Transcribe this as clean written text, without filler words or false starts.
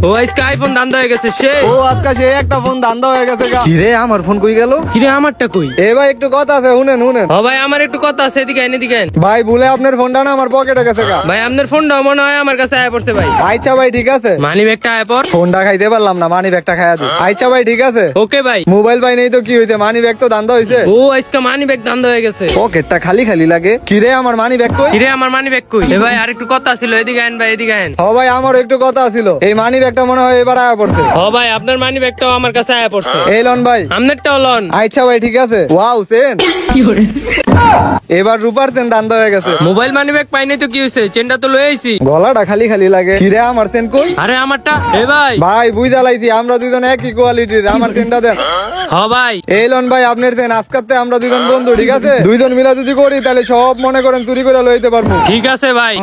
ও আজকে আইফোন দান্দা হয়ে গেছে সে। ও আজকে সে একটা ফোন দান্দা হয়ে গেছে। কি রে আমার ফোন কই গেল? কি রে আমারটা কই? এ ভাই একটু কথা আছে, শুনেন শুনেন। ও ভাই আমার একটু কথা আছে, এদিকে আইন এদিকে আইন। ভাই ভুলে আপনার ফোনটা না আমার পকেটে গেছে গা। ভাই আপনার ফোনটা মনে হয় আমার কাছে আয়া পড়ছে ভাই। আচ্ছা ভাই ঠিক আছে। মানি ব্যাগটা আয়া পড়। ফোনটা খাইতে পারলাম না, মানি ব্যাগটা খাইয়া দিই। আচ্ছা ভাই ঠিক আছে। ওকে ভাই। মোবাইল ভাই নেই তো কি হইছে, মানি ব্যাগ তো দান্দা হইছে। ও আজকে মানি ব্যাগ দান্দা হয়ে গেছে। পকেটটা খালি খালি লাগে। কি রে আমার মানি ব্যাগ কই? কি রে আমার মানি ব্যাগ কই? এ ভাই আরেকটু কথা ছিল, এদিকে আইন ভাই এদিকে আইন। ও ভাই আমার একটু কথা ছিল, এই মানি ব্যাগটা মনে হয় এবার আয়া পড়ছে। ও ভাই আপনার মানি ব্যাগটাও আমার কাছে আয়া পড়ছে। এই লন ভাই। আপনারটাও লন। আচ্ছা ভাই ঠিক আছে। ওয়াও সেন। এবার রূপার চেন দান্দা হয়ে গেছে। মোবাইল মানি ব্যাগ পাই নাই তো কি হইছে, চেনটা তো লয়ে আইছি। গলাটা খালি খালি লাগে। কি রে আমার চেন কই? আরে আমারটা। এ ভাই ভাই বুঝা লাইছি আমরা দুজন একই কোয়ালিটির, আমার চেনটা দেন। হ ভাই। এই লন ভাই আপনার চেন। আজকাতে আমরা দুজন বন্ধু, ঠিক আছে? দুইজন মিলা যদি করি তাহলে সব মনে করেন চুরি করে লইতে পারবো। ঠিক আছে ভাই।